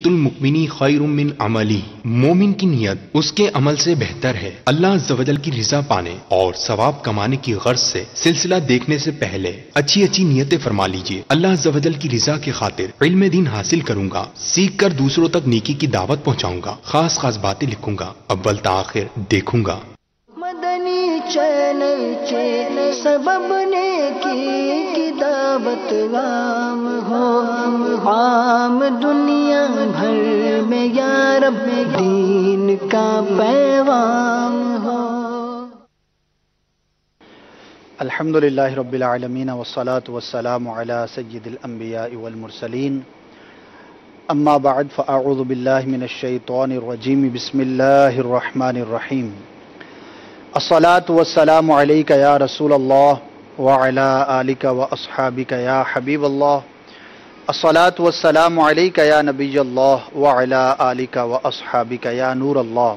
المؤمنی خیر من عملی، مومن کی نیت اس کے عمل سے بہتر ہے۔ اللہ عز و جل کی رضا پانے اور ثواب کمانے کی غرض سے سلسلہ دیکھنے سے پہلے اچھی اچھی نیتیں فرما لیجئے۔ اللہ عز و جل کی رضا کی خاطر علم دین حاصل کروں گا، سیکھ کر دوسروں تک نیکی کی دعوت پہنچاؤں گا، خاص خاص باتیں لکھوں گا، اول تا آخر دیکھوں گا۔ مدنی چینل سبب نیکی دعوت عام ہو، عام دنیا بھر میں یا رب دین کا پیغام ہو۔ الحمدللہ رب العالمین والصلاة والسلام علی سید الانبیاء والمرسلین، اما بعد فاعوذ باللہ من الشیطان الرجیم، بسم اللہ الرحمن الرحیم۔ الصلاة والسلام علیک یا رسول اللہ وعلی آلک واصحابک یا حبیب اللہ۔ الصلاة والسلام علیک یا نبی اللہ وعلی آلک واصحابک یا نور اللہ۔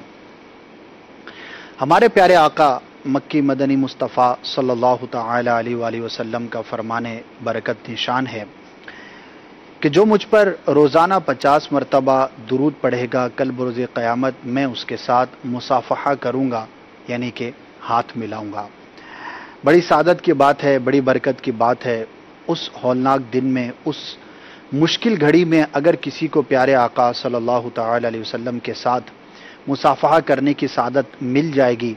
ہمارے پیارے آقا مکی مدنی مصطفیٰ صلی اللہ تعالی علیہ وآلہ وسلم کا فرمان برکت نشان ہے کہ جو مجھ پر روزانہ 50 مرتبہ درود پڑھے گا، کل بروز قیامت میں اس کے ساتھ مصافحہ کروں گا، یعنی کہ ہاتھ ملاؤں گا۔ بڑی سعادت کی بات ہے، بڑی برکت کی بات ہے۔ اس ہولناک دن میں، اس مشکل گھڑی میں اگر کسی کو پیارے آقا صلی اللہ تعالی علیہ وسلم کے ساتھ مصافحہ کرنے کی سعادت مل جائے گی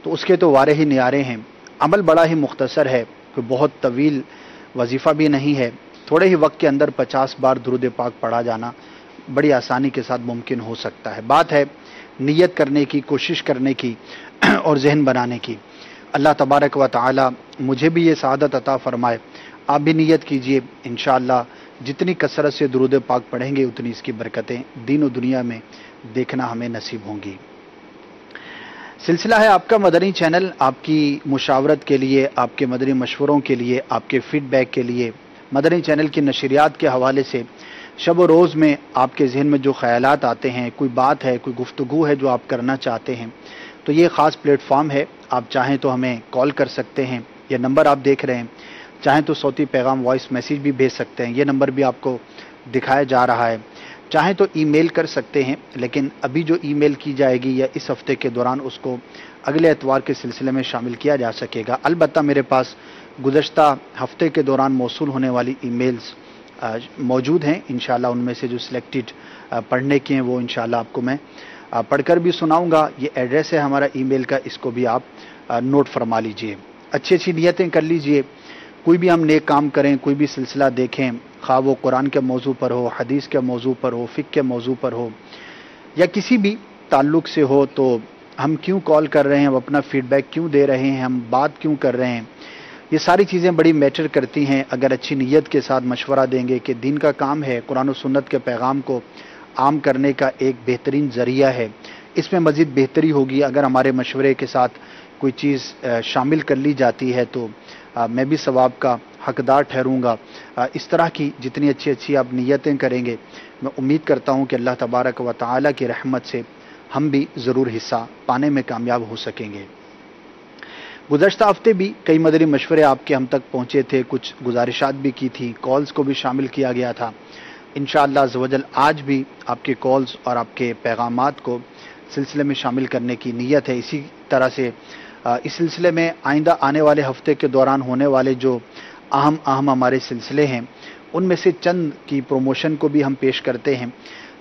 تو اس کے تو وارے ہی نیارے ہیں۔ عمل بڑا ہی مختصر ہے، کوئی بہت طویل وظیفہ بھی نہیں ہے۔ تھوڑے ہی وقت کے اندر 50 بار درود پاک پڑھا جانا بڑی آسانی کے ساتھ ممکن ہو سکتا ہے۔ بات ہے نیت کرنے کی، کوشش کرنے کی اور ذہن بنانے کی۔ اللہ تبارک و تعالی مجھے بھی یہ سعادت عطا فرمائے۔ آپ بھی نیت کیجئے، انشاءاللہ جتنی کثرت سے درود پاک پڑھیں گے اتنی اس کی برکتیں دین و دنیا میں دیکھنا ہمیں نصیب ہوں گی۔ سلسلہ ہے آپ کا مدنی چینل، آپ کی مشاورت کے لیے، آپ کے مدنی مشوروں کے لیے، آپ کے فیڈ بیک کے لیے، مدنی چینل کی نشریات کے حوالے سے شب و روز میں آپ کے ذہن میں جو خیالات آتے ہیں، کوئی بات ہے، کوئی گفتگو ہے جو آپ کرنا چاہتے ہیں، تو یہ خاص پلیٹ فارم ہے۔ آپ چاہیں تو ہمیں کال کر سکتے ہیں، یہ نمبر آپ دیکھ رہے ہیں، چاہیں تو صوتی پیغام وائس میسیج بھی بھیج سکتے ہیں، یہ نمبر بھی آپ کو دکھایا جا رہا ہے۔ چاہیں تو ای میل کر سکتے ہیں، لیکن ابھی جو ای میل کی جائے گی یا اس ہفتے کے دوران اس کو اگلے اتوار کے سلسلے میں شامل کیا جا سکے گا۔ البتہ میرے پاس گزشتہ ہفتے کے دوران موصول ہونے والی ای میلز موجود ہیں، انشاءاللہ ان میں سے جو سلیکٹڈ پڑھنے کی ہیں وہ انشاءاللہ آپ کو میں پڑھ کر بھی سناؤں گا۔ یہ ایڈریس ہے ہمارا ای میل کا، اس کو بھی آپ نوٹ فرما لیجئے۔ اچھی اچھی نیتیں کر لیجئے۔ کوئی بھی ہم نیک کام کریں، کوئی بھی سلسلہ دیکھیں، خواہ وہ قرآن کے موضوع پر ہو، حدیث کے موضوع پر ہو، فقہ کے موضوع پر ہو یا کسی بھی تعلق سے ہو، تو ہم کیوں کال کر رہے ہیں، ہم اپنا فیڈ بیک کیوں دے رہے ہیں، ہم بات کیوں کر رہے ہیں، یہ ساری چیزیں بڑی میٹر کرتی ہیں۔ اگر اچھی نیت کے ساتھ مشورہ دیں گے کہ دین کا کام ہے، قرآن و سنت کے پیغام کو عام کرنے کا ایک بہترین ذریعہ ہے، اس میں مزید بہتری ہوگی اگر ہمارے مشورے کے ساتھ کوئی چیز شامل کر لی جاتی ہے تو میں بھی ثواب کا حقدار ٹھہروں گا۔ اس طرح کی جتنی اچھی اچھی آپ نیتیں کریں گے، میں امید کرتا ہوں کہ اللہ تبارک و تعالی کی رحمت سے ہم بھی ضرور حصہ پانے میں کامیاب ہو سکیں گے۔ گزشتہ ہفتے بھی کئی مدنی مشورے آپ کے ہم تک پہنچے تھے، کچھ گزارشات بھی کی تھی، کالز کو بھی شامل کیا گیا تھا۔ انشاءاللہ عز و جل آج بھی آپ کے کالز اور آپ کے پیغامات کو سلسلے میں شامل کرنے کی نیت ہے۔ اسی طرح سے اس سلسلے میں آئندہ آنے والے ہفتے کے دوران ہونے والے جو اہم ہمارے سلسلے ہیں ان میں سے چند کی پروموشن کو بھی ہم پیش کرتے ہیں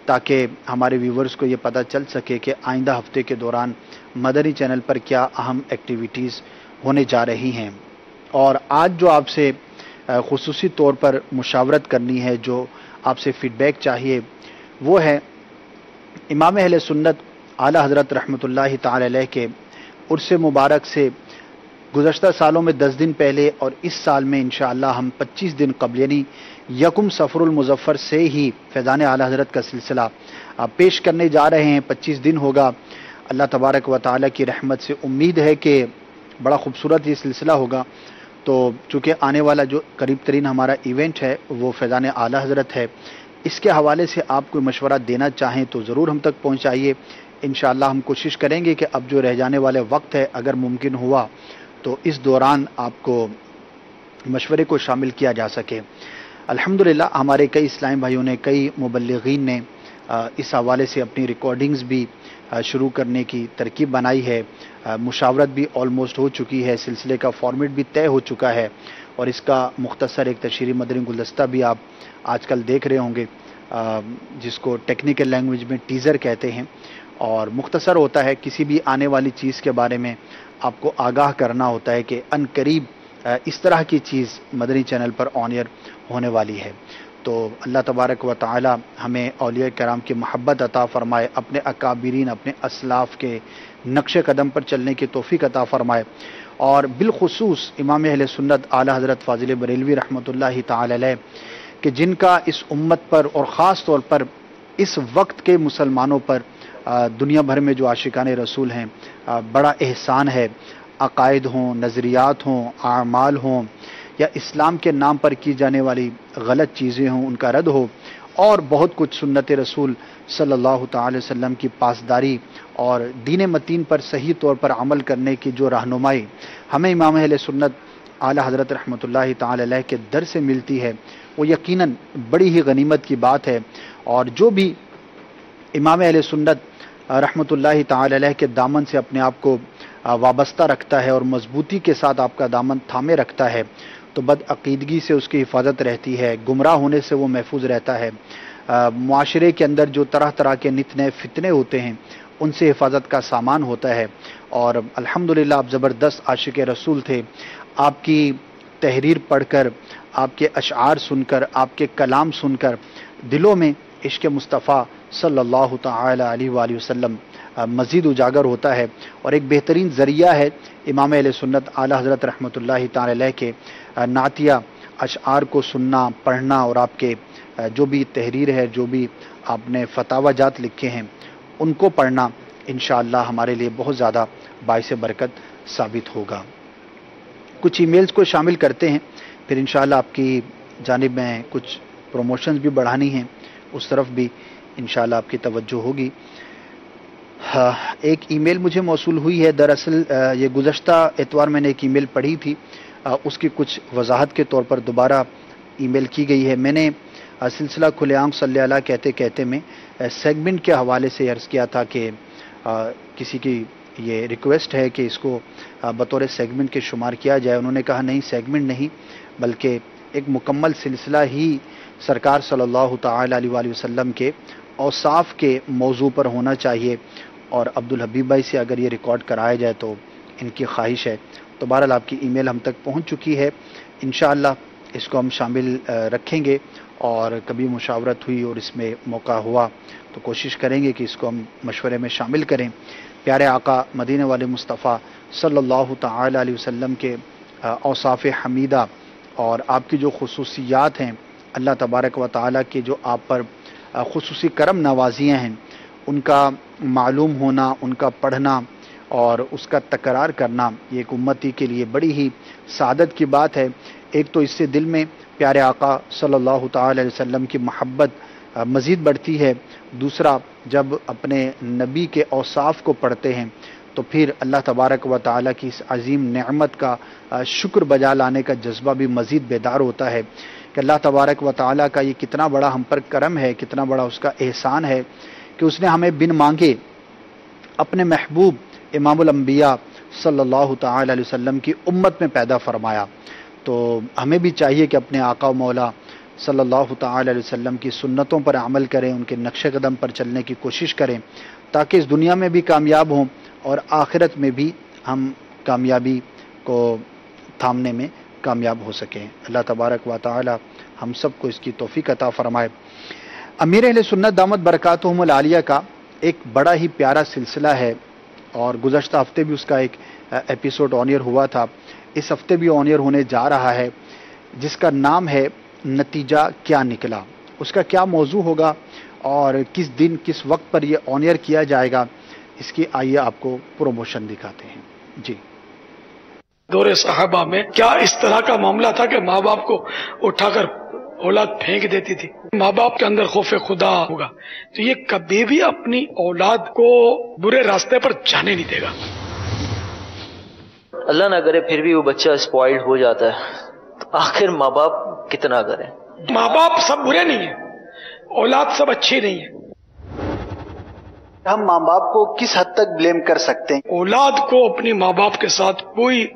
تاکہ ہمارے ویورز کو یہ پتہ چل سکے کہ آئندہ ہفتے کے دوران مدنی چینل پر کیا اہم ایکٹیویٹیز ہونے جا رہی ہیں۔ اور آج جو آپ سے خصوصی طور پر مشاورت کرنی ہے، جو آپ سے فیڈ بیک چاہیے، وہ ہے امام اہل سنت اعلیٰ حضرت رحمۃ اللہ تعالی علیہ کے عرس مبارک سے گزشتہ سالوں میں 10 دن پہلے اور اس سال میں انشاءاللہ ہم 25 دن قبل یعنی یکم صفر المظفر سے ہی فیضان اعلیٰ حضرت کا سلسلہ پیش کرنے جا رہے ہیں۔ 25 دن ہوگا۔ اللہ تبارک و تعالی کی رحمت سے امید ہے کہ بڑا خوبصورت یہ سلسلہ ہوگا۔ تو چونکہ آنے والا جو قریب ترین ہمارا ایونٹ ہے وہ فیضان اعلیٰ حضرت ہے، اس کے حوالے سے آپ کوئی مشورہ دینا چاہیں تو ضرور ہم تک پہنچائیے۔ انشاءاللہ ہم کوشش کریں گے کہ اب جو رہ جانے والے وقت ہے، اگر ممکن ہوا تو اس دوران آپ کو مشورے کو شامل کیا جا سکے۔ الحمدللہ ہمارے کئی اسلامی بھائیوں نے، کئی مبلغین نے اس حوالے سے اپنی ریکارڈنگز بھی شروع کرنے کی ترکیب بنائی ہے. مشاورت بھی آلموسٹ ہو چکی ہے, سلسلے کا فارمیٹ بھی طے ہو چکا ہے, اور اس کا مختصر ایک تشہیری مدنی گلدستہ بھی آپ آج کل دیکھ رہے ہوں گے, جس کو ٹیکنیکل لینگویج میں ٹیزر کہتے ہیں, اور مختصر ہوتا ہے. کسی بھی آنے والی چیز کے بارے میں آپ کو آگاہ کرنا ہوتا ہے کہ ان قریب اس طرح کی چیز مدنی چینل پر آن ایئر ہونے والی ہے. تو اللہ تبارک و تعالی ہمیں اولیاء کرام کی محبت عطا فرمائے, اپنے اکابرین, اپنے اسلاف کے نقش قدم پر چلنے کی توفیق عطا فرمائے, اور بالخصوص امام اہل سنت اعلیٰ حضرت فاضل بریلوی رحمۃ اللہ تعالی علیہ, کہ جن کا اس امت پر اور خاص طور پر اس وقت کے مسلمانوں پر دنیا بھر میں جو عاشقان رسول ہیں بڑا احسان ہے. عقائد ہوں, نظریات ہوں, اعمال ہوں, یا اسلام کے نام پر کی جانے والی غلط چیزیں ہوں, ان کا رد ہو, اور بہت کچھ سنت رسول صلی اللہ تعالی وسلم کی پاسداری اور دین متین پر صحیح طور پر عمل کرنے کی جو رہنمائی ہمیں امام اہل سنت اعلیٰ حضرت رحمۃ اللہ تعالی علیہ کے در سے ملتی ہے, وہ یقیناً بڑی ہی غنیمت کی بات ہے. اور جو بھی امام اہل سنت رحمۃ اللہ تعالی علیہ کے دامن سے اپنے آپ کو وابستہ رکھتا ہے اور مضبوطی کے ساتھ آپ کا دامن تھامے رکھتا ہے, تو بد عقیدگی سے اس کی حفاظت رہتی ہے, گمراہ ہونے سے وہ محفوظ رہتا ہے. معاشرے کے اندر جو طرح طرح کے نت نئے فتنے ہوتے ہیں ان سے حفاظت کا سامان ہوتا ہے. اور الحمدللہ آپ زبردست عاشق رسول تھے. آپ کی تحریر پڑھ کر, آپ کے اشعار سن کر, آپ کے کلام سن کر دلوں میں عشق مصطفیٰ صلی اللہ تعالی علیہ وآلہ وسلم مزید اجاگر ہوتا ہے, اور ایک بہترین ذریعہ ہے امام اہل سنت اعلیٰ حضرت رحمۃ اللہ تعالی علیہ کے نعتیہ اشعار کو سننا, پڑھنا, اور آپ کے جو بھی تحریر ہے, جو بھی آپ نے فتاوی جات لکھے ہیں ان کو پڑھنا انشاءاللہ ہمارے لیے بہت زیادہ باعث برکت ثابت ہوگا. کچھ ای میلز کو شامل کرتے ہیں, پھر انشاءاللہ آپ کی جانب میں کچھ پروموشنز بھی بڑھانی ہیں, اس طرف بھی انشاءاللہ آپ کی توجہ ہوگی. ایک ای میل مجھے موصول ہوئی ہے, دراصل یہ گزشتہ اتوار میں نے ایک ای میل پڑھی تھی, اس کی کچھ وضاحت کے طور پر دوبارہ ای میل کی گئی ہے. میں نے سلسلہ کھلے عام صلی اللہ کہتے کہتے میں سیگمنٹ کے حوالے سے عرض کیا تھا کہ کسی کی یہ ریکویسٹ ہے کہ اس کو بطور سیگمنٹ کے شمار کیا جائے. انہوں نے کہا نہیں, سیگمنٹ نہیں بلکہ ایک مکمل سلسلہ ہی سرکار صلی اللہ تعالی علیہ وآلہ وسلم کے اوصاف کے موضوع پر ہونا چاہیے, اور عبدالحبیب بھائی سے اگر یہ ریکارڈ کرایا جائے تو ان کی خواہش ہے. تو بہرحال آپ کی ای میل ہم تک پہنچ چکی ہے, انشاءاللہ اس کو ہم شامل رکھیں گے, اور کبھی مشاورت ہوئی اور اس میں موقع ہوا تو کوشش کریں گے کہ اس کو ہم مشورے میں شامل کریں. پیارے آقا مدینے والے مصطفیٰ صلی اللہ تعالی علیہ وسلم کے اوصاف حمیدہ اور آپ کی جو خصوصیات ہیں, اللہ تبارک و تعالیٰ کے جو آپ پر خصوصی کرم نوازیاں ہیں, ان کا معلوم ہونا, ان کا پڑھنا اور اس کا تکرار کرنا, یہ ایک امتی کے لیے بڑی ہی سعادت کی بات ہے. ایک تو اس سے دل میں پیارے آقا صلی اللہ تعالی علیہ وسلم کی محبت مزید بڑھتی ہے. دوسرا, جب اپنے نبی کے اوصاف کو پڑھتے ہیں تو پھر اللہ تبارک و تعالیٰ کی اس عظیم نعمت کا شکر بجا لانے کا جذبہ بھی مزید بیدار ہوتا ہے کہ اللہ تبارک و تعالیٰ کا یہ کتنا بڑا ہم پر کرم ہے, کتنا بڑا اس کا احسان ہے کہ اس نے ہمیں بن مانگے اپنے محبوب امام الانبیاء صلی اللہ تعالی علیہ وسلم کی امت میں پیدا فرمایا. تو ہمیں بھی چاہیے کہ اپنے آقا و مولا صلی اللہ تعالی علیہ وسلم کی سنتوں پر عمل کریں, ان کے نقش قدم پر چلنے کی کوشش کریں, تاکہ اس دنیا میں بھی کامیاب ہوں اور آخرت میں بھی ہم کامیابی کو تھامنے میں کامیاب ہو سکیں. اللہ تبارک و تعالی ہم سب کو اس کی توفیق عطا فرمائے. امیر اہل سنت دامت برکاتہم العالیہ کا ایک بڑا ہی پیارا سلسلہ ہے, اور گزشتہ ہفتے بھی اس کا ایک ایپیسوڈ آن ایئر ہوا تھا, اس ہفتے بھی آن ایئر ہونے جا رہا ہے, جس کا نام ہے نتیجہ کیا نکلا. اس کا کیا موضوع ہوگا اور کس دن کس وقت پر یہ آن ایئر کیا جائے گا, اس کی آئیے آپ کو پروموشن دکھاتے ہیں. جی, دور صحابہ میں کیا اس طرح کا معاملہ تھا کہ ماں باپ کو اٹھا کر اولاد پھینک دیتی تھی. ماں باپ کے اندر خوف خدا ہوگا تو یہ کبھی بھی اپنی اولاد کو برے راستے پر جانے نہیں دے گا. اللہ نہ کرے پھر بھی وہ بچہ اسپوائلڈ ہو جاتا ہے, تو آخر ماں باپ کتنا کریں. ماں باپ سب برے نہیں ہیں, اولاد سب اچھی نہیں ہے. ہم ماں باپ کو کس حد تک بلیم کر سکتے ہیں؟ اولاد کو اپنی ماں باپ کے ساتھ کوئی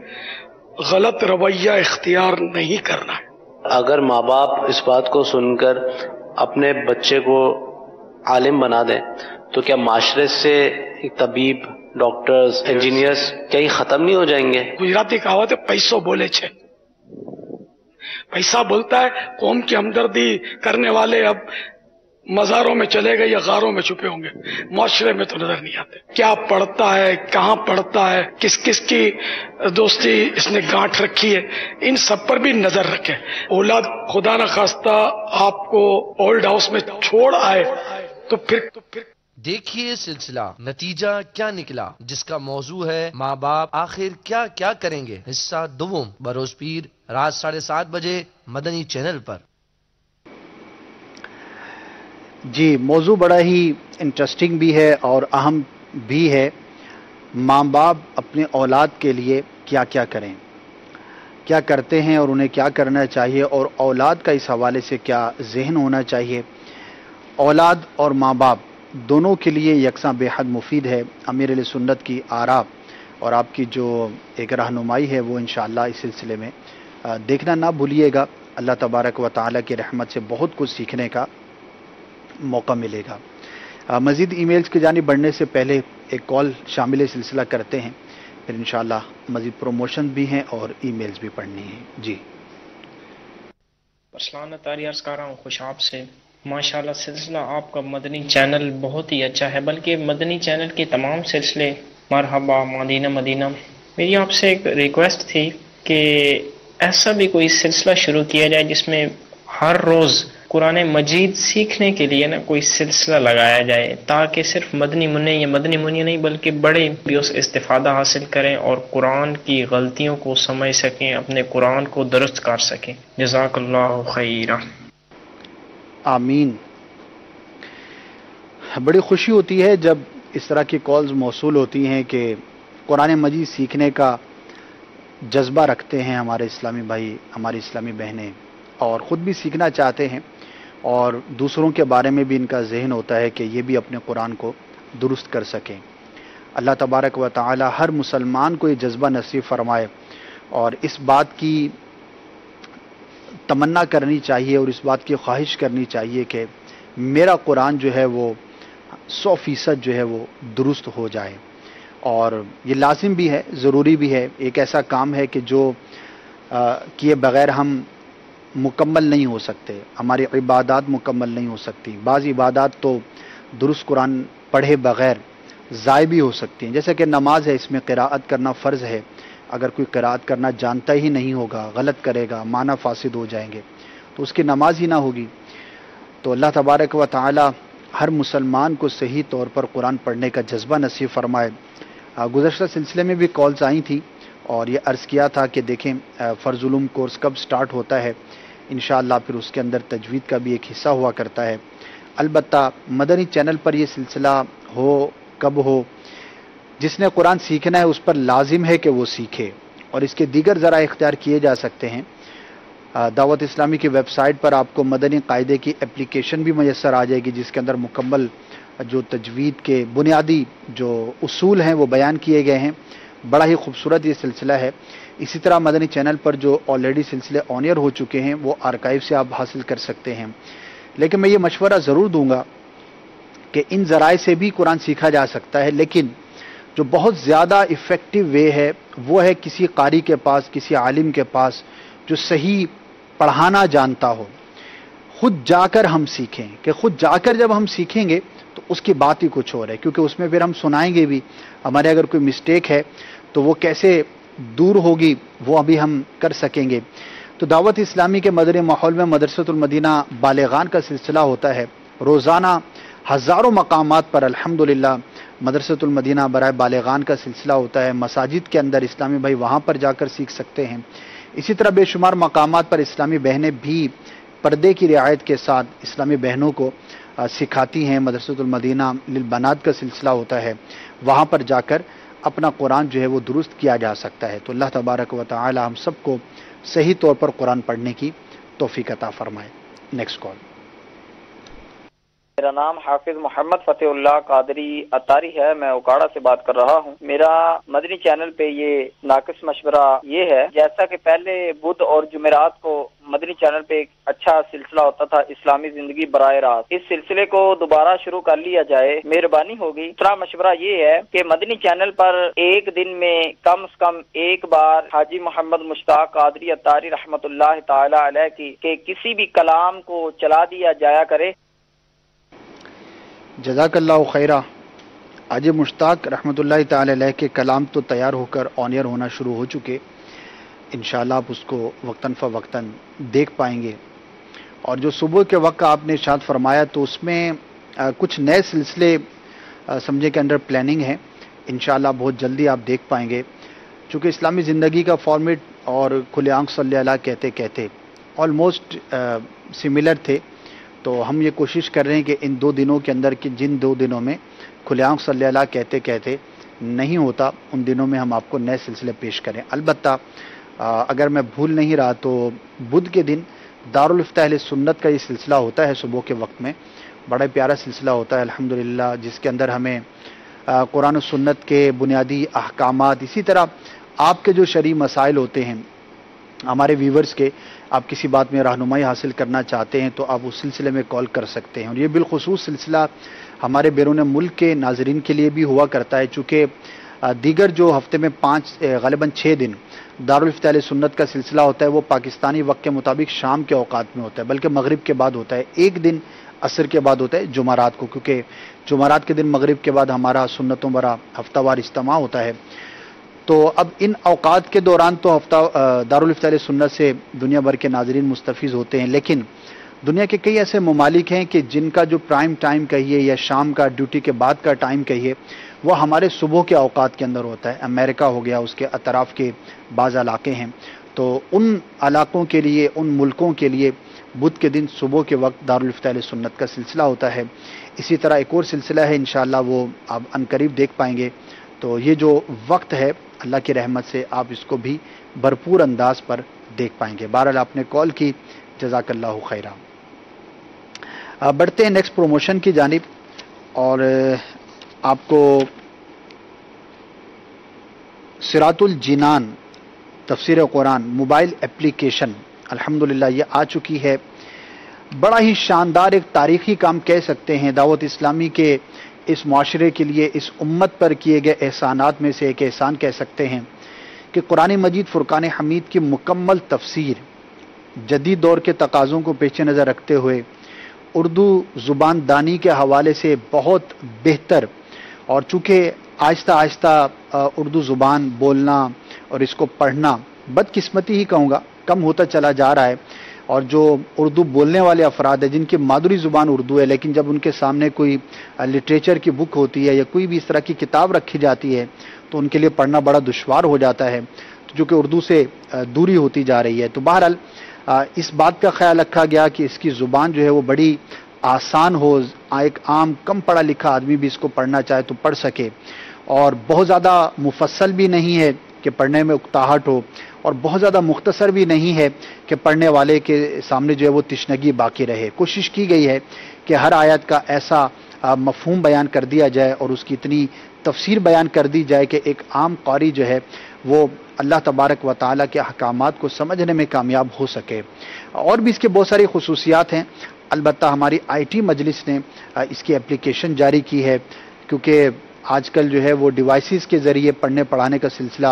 غلط رویہ اختیار نہیں کرنا ہے. اگر ماں باپ اس بات کو سن کر اپنے بچے کو عالم بنا دیں تو کیا معاشرے سے طبیب، ڈاکٹرز، انجینئرز کیا یہ ختم نہیں ہو جائیں گے؟ گجراتی کہاوت ہے پیسو بولے چھے. پیسہ بولتا ہے. قوم کی ہمدردی کرنے والے اب مزاروں میں چلے گئے یا غاروں میں چھپے ہوں گے، معاشرے میں تو نظر نہیں آتے. کیا پڑھتا ہے، کہاں پڑھتا ہے، کس کس کی دوستی اس نے گانٹھ رکھی ہے، ان سب پر بھی نظر رکھے. اولاد خدا نہ خواستہ آپ کو اولڈ ہاؤس میں چھوڑ آئے تو پھر دیکھیے سلسلہ نتیجہ کیا نکلا، جس کا موضوع ہے ماں باپ آخر کیا کیا کریں گے. حصہ دوم بروز پیر رات 7:30 بجے مدنی چینل پر. جی، موضوع بڑا ہی انٹرسٹنگ بھی ہے اور اہم بھی ہے. ماں باپ اپنے اولاد کے لیے کیا کیا کریں، کیا کرتے ہیں اور انہیں کیا کرنا چاہیے، اور اولاد کا اس حوالے سے کیا ذہن ہونا چاہیے. اولاد اور ماں باپ دونوں کے لیے یکساں بے حد مفید ہے. امیر اہل سنت کی آراء اور آپ کی جو ایک رہنمائی ہے وہ انشاءاللہ اس سلسلے میں دیکھنا نہ بھولیے گا. اللہ تبارک و تعالیٰ کی رحمت سے بہت کچھ سیکھنے کا موقع ملے گا. مزید ای میلز کی جانب بڑھنے سے پہلے ایک کال شامل سلسلہ کرتے ہیں، پھر انشاءاللہ مزید پروموشن بھی ہیں اور ای میلز بھی پڑھنی ہیں. جی ارسلان اتاری عرض کر رہا ہوں خوش آپ سے. ماشاءاللہ سلسلہ آپ کا مدنی چینل بہت ہی اچھا ہے، بلکہ مدنی چینل کے تمام سلسلے مرحبا مدینہ مدینہ. میری آپ سے ایک ریکویسٹ تھی کہ ایسا بھی کوئی سلسلہ شروع کیا جائے جس میں ہر روز قرآن مجید سیکھنے کے لیے نا کوئی سلسلہ لگایا جائے، تاکہ صرف مدنی منع یا مدنی منع نہیں بلکہ بڑے بھی اس استفادہ حاصل کریں اور قرآن کی غلطیوں کو سمجھ سکیں، اپنے قرآن کو درست کر سکیں. جزاک اللہ خیرہ. آمین. بڑی خوشی ہوتی ہے جب اس طرح کی کالز موصول ہوتی ہیں کہ قرآن مجید سیکھنے کا جذبہ رکھتے ہیں ہمارے اسلامی بھائی، ہماری اسلامی بہنیں، اور خود بھی سیکھنا چاہتے ہیں اور دوسروں کے بارے میں بھی ان کا ذہن ہوتا ہے کہ یہ بھی اپنے قرآن کو درست کر سکیں. اللہ تبارک و تعالی ہر مسلمان کو یہ جذبہ نصیب فرمائے اور اس بات کی تمنا کرنی چاہیے اور اس بات کی خواہش کرنی چاہیے کہ میرا قرآن جو ہے وہ 100% جو ہے وہ درست ہو جائے. اور یہ لازم بھی ہے، ضروری بھی ہے. ایک ایسا کام ہے کہ جو کیے بغیر ہم مکمل نہیں ہو سکتے، ہماری عبادات مکمل نہیں ہو سکتی. بعض عبادات تو درست قرآن پڑھے بغیر ضائع بھی ہو سکتی ہیں، جیسے کہ نماز ہے، اس میں قراءت کرنا فرض ہے. اگر کوئی قراءت کرنا جانتا ہی نہیں ہوگا، غلط کرے گا، معنی فاسد ہو جائیں گے تو اس کی نماز ہی نہ ہوگی. تو اللہ تبارک و تعالی ہر مسلمان کو صحیح طور پر قرآن پڑھنے کا جذبہ نصیب فرمائے. گزشتہ سلسلے میں بھی کالز آئی تھیں اور یہ عرض کیا تھا کہ دیکھیں فرض علوم کورس کب سٹارٹ ہوتا ہے، انشاءاللہ پھر اس کے اندر تجوید کا بھی ایک حصہ ہوا کرتا ہے. البتہ مدنی چینل پر یہ سلسلہ ہو کب ہو، جس نے قرآن سیکھنا ہے اس پر لازم ہے کہ وہ سیکھے، اور اس کے دیگر ذرائع اختیار کیے جا سکتے ہیں. دعوت اسلامی کی ویب سائٹ پر آپ کو مدنی قاعدے کی اپلیکیشن بھی میسر آ جائے گی، جس کے اندر مکمل جو تجوید کے بنیادی جو اصول ہیں وہ بیان کیے گئے ہیں. بڑا ہی خوبصورت یہ سلسلہ ہے. اسی طرح مدنی چینل پر جو آلریڈی سلسلے آن ایئر ہو چکے ہیں وہ آرکائیو سے آپ حاصل کر سکتے ہیں. لیکن میں یہ مشورہ ضرور دوں گا کہ ان ذرائع سے بھی قرآن سیکھا جا سکتا ہے، لیکن جو بہت زیادہ افیکٹو وے ہے وہ ہے کسی قاری کے پاس، کسی عالم کے پاس جو صحیح پڑھانا جانتا ہو. خود جا کر ہم سیکھیں، کہ خود جا کر جب ہم سیکھیں گے تو اس کی بات ہی کچھ اور ہے، کیونکہ اس میں پھر ہم سنائیں گے بھی. ہمارے اگر کوئی مسٹیک ہے تو وہ کیسے دور ہوگی وہ ابھی ہم کر سکیں گے. تو دعوت اسلامی کے مدنی ماحول میں مدرسۃ المدینہ بالغان کا سلسلہ ہوتا ہے. روزانہ ہزاروں مقامات پر الحمدللہ مدرسۃ المدینہ برائے بالغان کا سلسلہ ہوتا ہے. مساجد کے اندر اسلامی بھائی وہاں پر جا کر سیکھ سکتے ہیں. اسی طرح بے شمار مقامات پر اسلامی بہنیں بھی پردے کی رعایت کے ساتھ اسلامی بہنوں کو سکھاتی ہیں. مدرسۃ المدینہ للبنات کا سلسلہ ہوتا ہے، وہاں پر جا کر اپنا قرآن جو ہے وہ درست کیا جا سکتا ہے. تو اللہ تبارک و تعالی ہم سب کو صحیح طور پر قرآن پڑھنے کی توفیق عطا فرمائے. Next call. میرا نام حافظ محمد فتح اللہ قادری اتاری ہے، میں اوکاڑا سے بات کر رہا ہوں۔ میرا مدنی چینل پہ یہ ناقص مشورہ یہ ہے، جیسا کہ پہلے بدھ اور جمعرات کو مدنی چینل پہ ایک اچھا سلسلہ ہوتا تھا اسلامی زندگی براہ راست، اس سلسلے کو دوبارہ شروع کر لیا جائے، مہربانی ہوگی۔ دوسرا مشورہ یہ ہے کہ مدنی چینل پر ایک دن میں کم از کم ایک بار حاجی محمد مشتاق قادری اتاری رحمت اللہ تعالی علیہ کی کہ کسی بھی کلام کو چلا دیا جایا کرے۔ جزاک اللہ خیرہ۔ حاجی مشتاق رحمۃ اللہ تعالی علیہ کے کلام تو تیار ہو کر آن ایئر ہونا شروع ہو چکے، انشاءاللہ آپ اس کو وقتاً فوقتاً دیکھ پائیں گے۔ اور جو صبح کے وقت آپ نے ارشاد فرمایا تو اس میں کچھ نئے سلسلے سمجھے کہ انڈر پلاننگ ہیں، انشاءاللہ بہت جلدی آپ دیکھ پائیں گے۔ چونکہ اسلامی زندگی کا فارمیٹ اور کھلے آنکھ صلی اللہ کہتے آلموسٹ سملر تھے، تو ہم یہ کوشش کر رہے ہیں کہ ان 2 دنوں کے اندر کہ جن 2 دنوں میں کھلے آنکھ صلی اللہ کہتے نہیں ہوتا، ان دنوں میں ہم آپ کو نئے سلسلے پیش کریں۔ البتہ اگر میں بھول نہیں رہا تو بدھ کے دن دارالفتہ اہل سنت کا یہ سلسلہ ہوتا ہے صبح کے وقت میں، بڑا پیارا سلسلہ ہوتا ہے الحمدللہ، جس کے اندر ہمیں قرآن و سنت کے بنیادی احکامات، اسی طرح آپ کے جو شرعی مسائل ہوتے ہیں ہمارے ویورز کے، آپ کسی بات میں رہنمائی حاصل کرنا چاہتے ہیں تو آپ اس سلسلے میں کال کر سکتے ہیں۔ اور یہ بالخصوص سلسلہ ہمارے بیرون ملک کے ناظرین کے لیے بھی ہوا کرتا ہے، چونکہ دیگر جو ہفتے میں 5 غالباً 6 دن دارالفتہ اہل سنت کا سلسلہ ہوتا ہے وہ پاکستانی وقت کے مطابق شام کے اوقات میں ہوتا ہے، بلکہ مغرب کے بعد ہوتا ہے، ایک دن عصر کے بعد ہوتا ہے جمعرات کو، کیونکہ جمعرات کے دن مغرب کے بعد ہمارا سنتوں برا ہفتہ وار اجتماع ہوتا ہے۔ تو اب ان اوقات کے دوران تو دارالفتہ اہل سنت سے دنیا بھر کے ناظرین مستفیض ہوتے ہیں، لیکن دنیا کے کئی ایسے ممالک ہیں کہ جن کا جو پرائم ٹائم کہیے یا شام کا ڈیوٹی کے بعد کا ٹائم کہیے وہ ہمارے صبح کے اوقات کے اندر ہوتا ہے۔ امریکہ ہو گیا، اس کے اطراف کے بعض علاقے ہیں، تو ان علاقوں کے لیے، ان ملکوں کے لیے بدھ کے دن صبح کے وقت دارالفتہ اہل سنت کا سلسلہ ہوتا ہے۔ اسی طرح ایک اور سلسلہ ہے انشاءاللہ وہ آپ عنقریب دیکھ پائیں گے۔ تو یہ جو وقت ہے اللہ کی رحمت سے آپ اس کو بھی بھرپور انداز پر دیکھ پائیں گے۔ بہرحال آپ نے کال کی، جزاک اللہ خیرہ۔ بڑھتے ہیں نیکسٹ پروموشن کی جانب، اور آپ کو صراط الجنان تفسیر قرآن موبائل اپلیکیشن الحمدللہ یہ آ چکی ہے۔ بڑا ہی شاندار ایک تاریخی کام کہہ سکتے ہیں، دعوت اسلامی کے اس معاشرے کے لیے، اس امت پر کیے گئے احسانات میں سے ایک احسان کہہ سکتے ہیں کہ قرآن مجید فرقان حمید کی مکمل تفسیر جدید دور کے تقاضوں کو پیش نظر رکھتے ہوئے اردو زبان دانی کے حوالے سے بہت بہتر، اور چونکہ آہستہ آہستہ اردو زبان بولنا اور اس کو پڑھنا بدقسمتی ہی کہوں گا کم ہوتا چلا جا رہا ہے، اور جو اردو بولنے والے افراد ہیں جن کی مادری زبان اردو ہے لیکن جب ان کے سامنے کوئی لٹریچر کی بک ہوتی ہے یا کوئی بھی اس طرح کی کتاب رکھی جاتی ہے تو ان کے لیے پڑھنا بڑا دشوار ہو جاتا ہے، جو کہ اردو سے دوری ہوتی جا رہی ہے۔ تو بہرحال اس بات کا خیال رکھا گیا کہ اس کی زبان جو ہے وہ بڑی آسان ہو، ایک عام کم پڑھا لکھا آدمی بھی اس کو پڑھنا چاہے تو پڑھ سکے، اور بہت زیادہ مفصل بھی نہیں ہے کہ پڑھنے میں اکتاہٹ ہو، اور بہت زیادہ مختصر بھی نہیں ہے کہ پڑھنے والے کے سامنے جو ہے وہ تشنگی باقی رہے۔ کوشش کی گئی ہے کہ ہر آیت کا ایسا مفہوم بیان کر دیا جائے اور اس کی اتنی تفسیر بیان کر دی جائے کہ ایک عام قاری جو ہے وہ اللہ تبارک و تعالیٰ کے احکامات کو سمجھنے میں کامیاب ہو سکے۔ اور بھی اس کے بہت ساری خصوصیات ہیں، البتہ ہماری آئی ٹی مجلس نے اس کی اپلیکیشن جاری کی ہے، کیونکہ آج کل جو ہے وہ ڈیوائسز کے ذریعے پڑھنے پڑھانے کا سلسلہ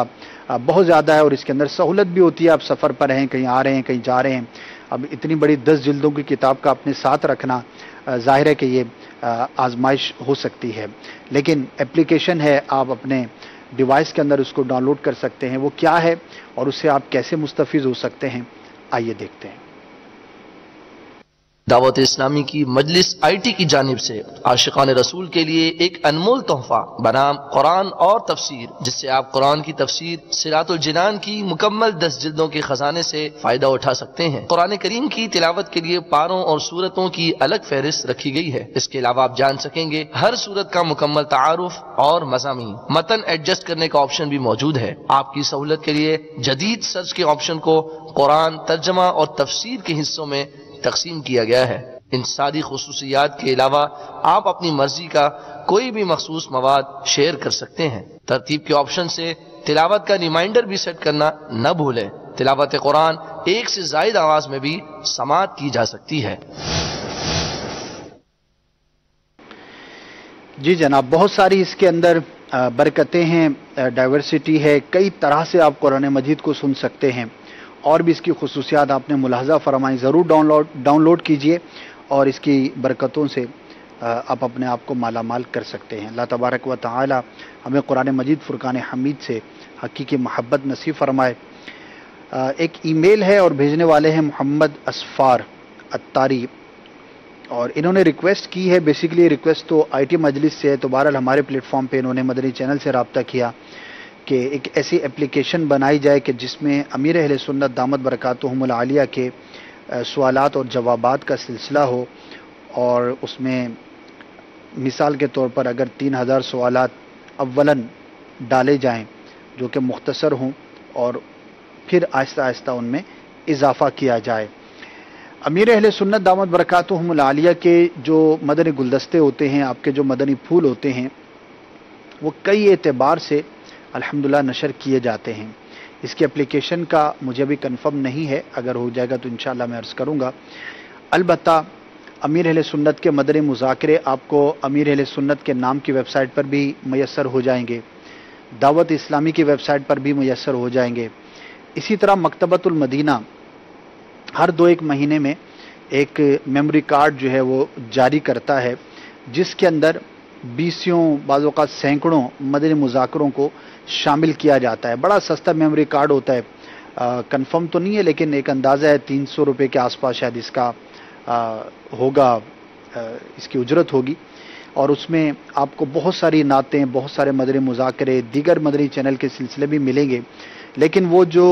بہت زیادہ ہے، اور اس کے اندر سہولت بھی ہوتی ہے، آپ سفر پر ہیں، کہیں آ رہے ہیں، کہیں جا رہے ہیں، اب اتنی بڑی 10 جلدوں کی کتاب کا اپنے ساتھ رکھنا ظاہر ہے کہ یہ آزمائش ہو سکتی ہے، لیکن اپلیکیشن ہے، آپ اپنے ڈیوائس کے اندر اس کو ڈاؤن لوڈ کر سکتے ہیں۔ وہ کیا ہے اور اس سے آپ کیسے مستفیض ہو سکتے ہیں، آئیے دیکھتے ہیں۔ دعوت اسلامی کی مجلس آئی ٹی کی جانب سے عاشقان رسول کے لیے ایک انمول تحفہ بنام قرآن اور تفسیر، جس سے آپ قرآن کی تفسیر صراط الجنان کی مکمل 10 جلدوں کے خزانے سے فائدہ اٹھا سکتے ہیں۔ قرآن کریم کی تلاوت کے لیے پاروں اور سورتوں کی الگ فہرست رکھی گئی ہے۔ اس کے علاوہ آپ جان سکیں گے ہر سورت کا مکمل تعارف اور مضامین، متن ایڈجسٹ کرنے کا آپشن بھی موجود ہے۔ آپ کی سہولت کے لیے جدید سرچ کے آپشن کو قرآن ترجمہ اور تفسیر کے حصوں میں تقسیم کیا گیا ہے۔ ان ساری خصوصیات کے علاوہ آپ اپنی مرضی کا کوئی بھی مخصوص مواد شیئر کر سکتے ہیں۔ ترتیب کے آپشن سے تلاوت کا ریمائنڈر بھی سیٹ کرنا نہ بھولیں۔ تلاوت قرآن ایک سے زائد آواز میں بھی سماعت کی جا سکتی ہے۔ جی جناب، بہت ساری اس کے اندر برکتیں ہیں، ڈائیورسٹی ہے، کئی طرح سے آپ قرآن مجید کو سن سکتے ہیں، اور بھی اس کی خصوصیات آپ نے ملاحظہ فرمائی، ضرور ڈاؤن لوڈ کیجئے اور اس کی برکتوں سے آپ اپنے آپ کو مالا مال کر سکتے ہیں۔ اللہ تبارک و تعالی ہمیں قرآن مجید فرقان حمید سے حقیقی محبت نصیب فرمائے۔ ایک ای میل ہے اور بھیجنے والے ہیں محمد اسفار اتاری، اور انہوں نے ریکویسٹ کی ہے، بیسیکلی ریکویسٹ تو آئی ٹی مجلس سے ہے، تو بہرحال ہمارے پلیٹ فارم پہ انہوں نے مدنی چینل سے رابطہ کیا کہ ایک ایسی اپلیکیشن بنائی جائے کہ جس میں امیر اہل سنت دامت برکاتہم العالیہ کے سوالات اور جوابات کا سلسلہ ہو، اور اس میں مثال کے طور پر اگر 3000 سوالات اولاً ڈالے جائیں جو کہ مختصر ہوں، اور پھر آہستہ آہستہ ان میں اضافہ کیا جائے۔ امیر اہل سنت دامت برکاتہم العالیہ کے جو مدنی گلدستے ہوتے ہیں، آپ کے جو مدنی پھول ہوتے ہیں، وہ کئی اعتبار سے الحمدللہ نشر کیے جاتے ہیں۔ اس کی اپلیکیشن کا مجھے ابھی کنفرم نہیں ہے، اگر ہو جائے گا تو انشاءاللہ میں عرض کروں گا۔ البتہ امیر اہل سنت کے مدنی مذاکرے آپ کو امیر اہل سنت کے نام کی ویب سائٹ پر بھی میسر ہو جائیں گے، دعوت اسلامی کی ویب سائٹ پر بھی میسر ہو جائیں گے۔ اسی طرح مکتبۃ المدینہ ہر 2-1 مہینے میں ایک میموری کارڈ جو ہے وہ جاری کرتا ہے، جس کے اندر 20 بعض اوقات سینکڑوں مدنی مذاکروں کو شامل کیا جاتا ہے۔ بڑا سستا میموری کارڈ ہوتا ہے، کنفرم تو نہیں ہے لیکن ایک اندازہ ہے 300 روپے کے آس پاس شاید اس کا ہوگا، اس کی اجرت ہوگی، اور اس میں آپ کو بہت ساری نعتیں، بہت سارے مدنی مذاکرے، دیگر مدنی چینل کے سلسلے بھی ملیں گے، لیکن وہ جو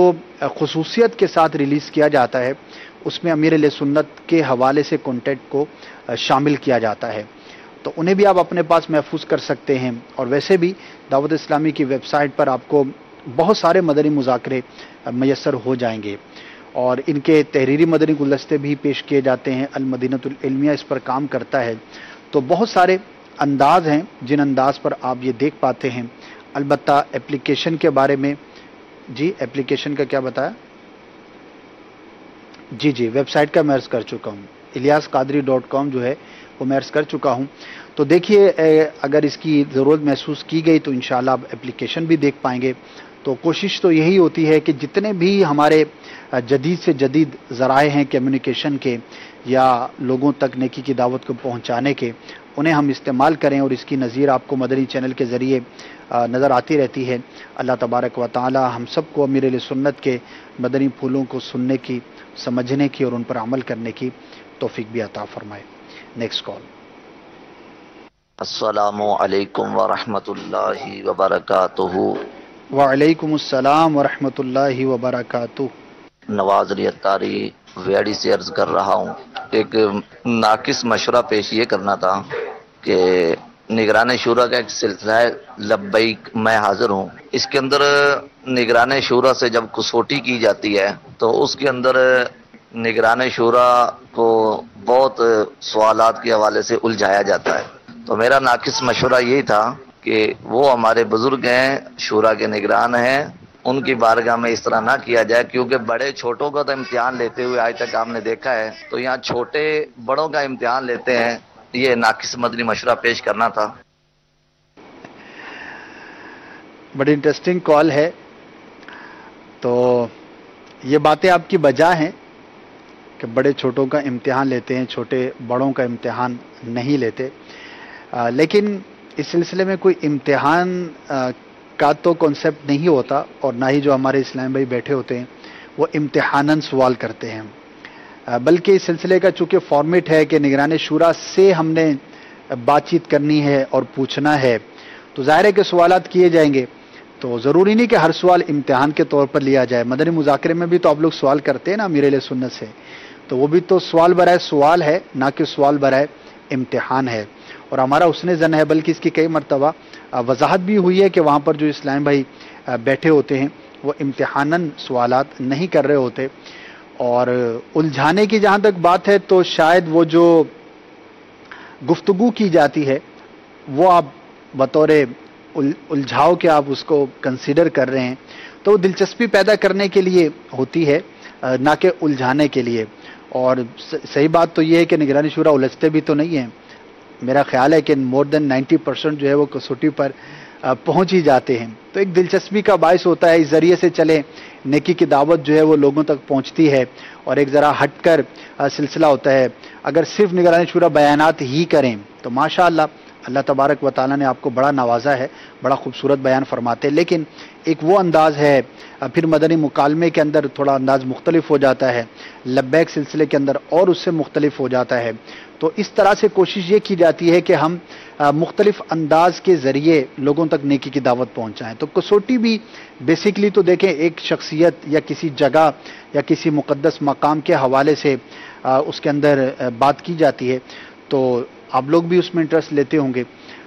خصوصیت کے ساتھ ریلیز کیا جاتا ہے اس میں امیر علیہ سنت کے حوالے سے کانٹیکٹ کو شامل کیا جاتا ہے، تو انہیں بھی آپ اپنے پاس محفوظ کر سکتے ہیں۔ اور ویسے بھی دعوت اسلامی کی ویب سائٹ پر آپ کو بہت سارے مدنی مذاکرے میسر ہو جائیں گے، اور ان کے تحریری مدنی گلدستے بھی پیش کیے جاتے ہیں۔ المدینۃ العلمیہ اس پر کام کرتا ہے، تو بہت سارے انداز ہیں جن انداز پر آپ یہ دیکھ پاتے ہیں۔ البتہ اپلیکیشن کے بارے میں، جی اپلیکیشن کا کیا بتایا؟ جی ویب سائٹ کا میں عرض کر چکا ہوں، ilyasqadri.com جو ہے وہ میں عرض کر چکا ہوں۔ تو دیکھیے اگر اس کی ضرورت محسوس کی گئی تو انشاءاللہ آپ اپلیکیشن بھی دیکھ پائیں گے۔ تو کوشش تو یہی ہوتی ہے کہ جتنے بھی ہمارے جدید سے جدید ذرائع ہیں کمیونیکیشن کے یا لوگوں تک نیکی کی دعوت کو پہنچانے کے، انہیں ہم استعمال کریں، اور اس کی نظیر آپ کو مدنی چینل کے ذریعے نظر آتی رہتی ہے۔ اللہ تبارک و تعالی ہم سب کو امیر علیہ سنت کے مدنی پھولوں کو سننے کی، سمجھنے کی اور ان پر عمل کرنے کی توفیق بھی عطا فرمائے۔ Next call. السلام علیکم ورحمۃ اللہ وبرکاتہ۔ وعلیکم السلام ورحمۃ اللہ وبرکاتہ۔ نواز علی اتاری ویڑی سے عرض کر رہا ہوں، ایک ناقص مشورہ پیش یہ کرنا تھا کہ نگران شورا کا ایک سلسلہ ہے لبیک میں حاضر ہوں، اس کے اندر نگران شورا سے جب کسوٹی کی جاتی ہے تو اس کے اندر نگران شورا کو بہت سوالات کے حوالے سے الجھایا جاتا ہے۔ تو میرا ناقص مشورہ یہی تھا کہ وہ ہمارے بزرگ ہیں، شورا کے نگران ہیں، ان کی بارگاہ میں اس طرح نہ کیا جائے، کیونکہ بڑے چھوٹوں کا تو امتحان لیتے ہوئے آج تک آپ نے دیکھا ہے، تو یہاں چھوٹے بڑوں کا امتحان لیتے ہیں۔ یہ ناقص مدنی مشورہ پیش کرنا تھا۔ بڑی انٹرسٹنگ کال ہے، تو یہ باتیں آپ کی بجا ہیں کہ بڑے چھوٹوں کا امتحان لیتے ہیں، چھوٹے بڑوں کا امتحان نہیں لیتے، لیکن اس سلسلے میں کوئی امتحان کا تو کنسیپٹ نہیں ہوتا، اور نہ ہی جو ہمارے اسلام بھائی بیٹھے ہوتے ہیں وہ امتحاناً سوال کرتے ہیں، بلکہ اس سلسلے کا چونکہ فارمیٹ ہے کہ نگران شورا سے ہم نے بات چیت کرنی ہے اور پوچھنا ہے، تو ظاہر ہے کہ سوالات کیے جائیں گے، تو ضروری نہیں کہ ہر سوال امتحان کے طور پر لیا جائے۔ مدنی مذاکرے میں بھی تو آپ لوگ سوال کرتے ہیں نا امیر علیہ سنت سے، تو وہ بھی تو سوال برائے سوال ہے، نہ کہ سوال برائے امتحان ہے، اور ہمارا حسن ظن ہے، بلکہ اس کی کئی مرتبہ وضاحت بھی ہوئی ہے کہ وہاں پر جو اسلام بھائی بیٹھے ہوتے ہیں وہ امتحاناً سوالات نہیں کر رہے ہوتے، اور الجھانے کی جہاں تک بات ہے تو شاید وہ جو گفتگو کی جاتی ہے وہ آپ بطور الجھاؤ کے آپ اس کو کنسیڈر کر رہے ہیں، تو دلچسپی پیدا کرنے کے لیے ہوتی ہے، نہ کہ الجھانے کے لیے. اور صحیح بات تو یہ ہے کہ نگرانی شورا الجھتے بھی تو نہیں ہیں. میرا خیال ہے کہ مور دین 90% جو ہے وہ کسوٹی پر پہنچ ہی جاتے ہیں. تو ایک دلچسپی کا باعث ہوتا ہے، اس ذریعے سے چلے نیکی کی دعوت جو ہے وہ لوگوں تک پہنچتی ہے، اور ایک ذرا ہٹ کر سلسلہ ہوتا ہے. اگر صرف نگرانی شورا بیانات ہی کریں تو ماشاءاللہ اللہ تبارک و تعالیٰ نے آپ کو بڑا نوازا ہے، بڑا خوبصورت بیان فرماتے ہیں. لیکن ایک وہ انداز ہے، پھر مدنی مکالمے کے اندر تھوڑا انداز مختلف ہو جاتا ہے، لبیک سلسلے کے اندر اور اس سے مختلف ہو جاتا ہے. تو اس طرح سے کوشش یہ کی جاتی ہے کہ ہم مختلف انداز کے ذریعے لوگوں تک نیکی کی دعوت پہنچائیں. تو کسوٹی بھی بیسیکلی تو دیکھیں ایک شخصیت یا کسی جگہ یا کسی مقدس مقام کے حوالے سے اس کے اندر بات کی جاتی ہے، تو آپ لوگ بھی اس میں انٹرسٹ لیتے ہوں گے.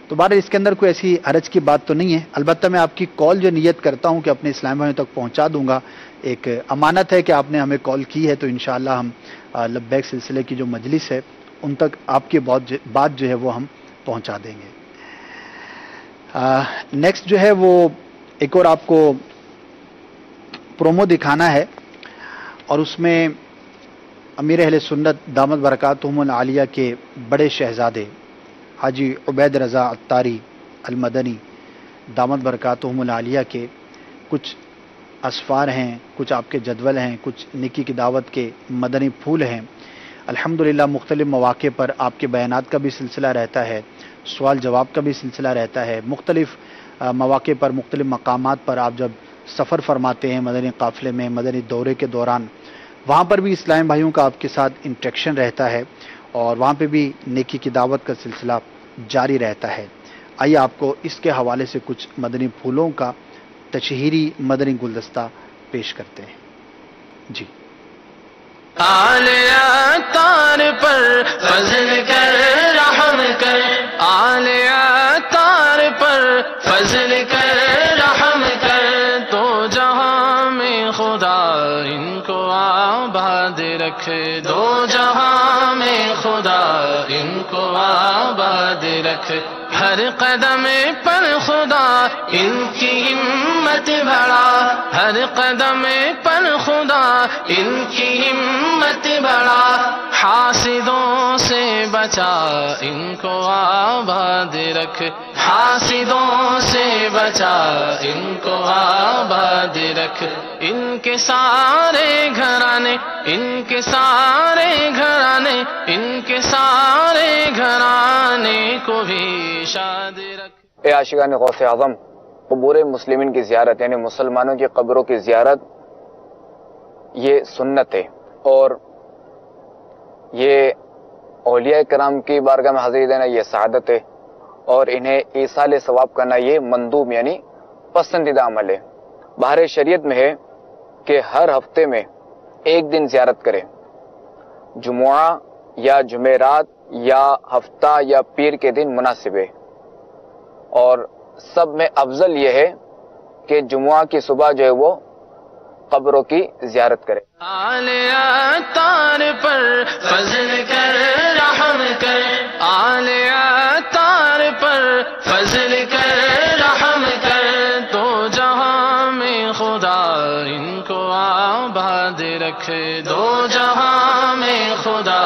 تو بہرحال اس کے اندر کوئی ایسی حرج کی بات تو نہیں ہے. البتہ میں آپ کی کال جو نیت کرتا ہوں کہ اپنے اسلام بھائیوں تک پہنچا دوں گا، ایک امانت ہے کہ آپ نے ہمیں کال کی ہے، تو انشاءاللہ ہم لبیک سلسلے کی جو مجلس ہے ان تک آپ کی بات جو ہے وہ ہم پہنچا دیں گے. نیکسٹ جو ہے وہ ایک اور آپ کو پرومو دکھانا ہے، اور اس میں امیر اہل سنت دامت برکاتہم العالیہ کے بڑے شہزادے حاجی عبید رضا عطاری المدنی دامت برکاتہم العالیہ کے کچھ اسفار ہیں، کچھ آپ کے جدول ہیں، کچھ نیکی کی دعوت کے مدنی پھول ہیں. الحمدللہ مختلف مواقع پر آپ کے بیانات کا بھی سلسلہ رہتا ہے، سوال جواب کا بھی سلسلہ رہتا ہے. مختلف مواقع پر مختلف مقامات پر آپ جب سفر فرماتے ہیں مدنی قافلے میں، مدنی دورے کے دوران، وہاں پر بھی اسلام بھائیوں کا آپ کے ساتھ انٹریکشن رہتا ہے، اور وہاں پہ بھی نیکی کی دعوت کا سلسلہ جاری رہتا ہے. آئیے آپ کو اس کے حوالے سے کچھ مدنی پھولوں کا تشہیری مدنی گلدستہ پیش کرتے ہیں. جی. آل عطار پر فضل کر رحم کر، آل عطار پر فضل کر رحم کر، تو جہاں میں خدا ان کو آباد رکھ، دو جہاں میں خدا ان کو آباد رکھ. ہر قدم پر خدا ان کی ہمت بڑھا، ہر قدم پر خدا ان کی ہمت بڑھا، حاسدوں سے بچا ان کو آباد رکھ، حاسدوں سے بچا ان کو آباد رکھ. ان کے سارے گھرانے، ان کے سارے گھرانے، ان کے سارے گھرانے کو بھی شاد رکھ. اے عاشقان غوث اعظم، قبور مسلمین کی زیارت یعنی مسلمانوں کی قبروں کی زیارت یہ سنت ہے، اور یہ اولیاء کرام کی بارگاہ میں حاضری دینا یہ سعادت ہے، اور انہیں ایصال ثواب کرنا یہ مندوب یعنی پسندیدہ عمل ہے. باہر شریعت میں ہے کہ ہر ہفتے میں ایک دن زیارت کرے، جمعہ یا جمعرات یا ہفتہ یا پیر کے دن مناسب ہے، اور سب میں افضل یہ ہے کہ جمعہ کی صبح جو ہے وہ قبروں کی زیارت کرے. آل عطار پر فضل کر رحم کر، آل عطار پر فضل کر رحم کر، تو جہاں میں خدا ان کو آباد رکھ، دو جہاں میں خدا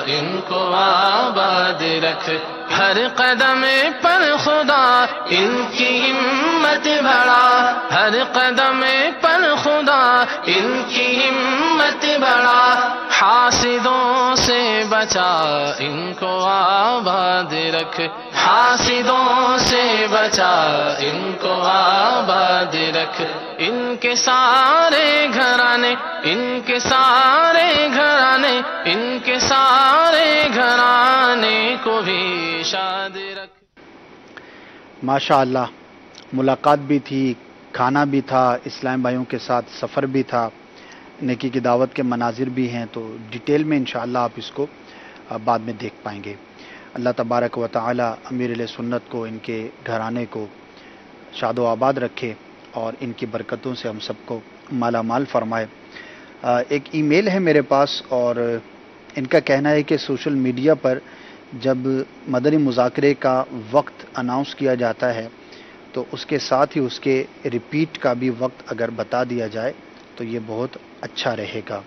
ان کو آباد رکھ. ہر قدم پر خدا ان کی ہمت بڑھا، ہر قدم پر خدا ان کی ہمت بڑھا، حاسدوں سے بچا ان کو آباد رکھ، حاسدوں سے بچا ان کو آباد رکھ. ان کے سارے گھرانے، ان کے سارے گھرانے، ان کے سارے گھرانے کو بھی شاد رکھ. ماشاء اللہ، ملاقات بھی تھی، کھانا بھی تھا، اسلام بھائیوں کے ساتھ سفر بھی تھا، نیکی کی دعوت کے مناظر بھی ہیں. تو ڈیٹیل میں انشاءاللہ آپ اس کو بعد میں دیکھ پائیں گے. اللہ تبارک و تعالی امیر علیہ سنت کو، ان کے گھرانے کو شاد و آباد رکھے، اور ان کی برکتوں سے ہم سب کو مالا مال فرمائے. ایک ای میل ہے میرے پاس اور ان کا کہنا ہے کہ سوشل میڈیا پر جب مدنی مذاکرے کا وقت اناؤنس کیا جاتا ہے تو اس کے ساتھ ہی اس کے ریپیٹ کا بھی وقت اگر بتا دیا جائے تو یہ بہت اچھا رہے گا.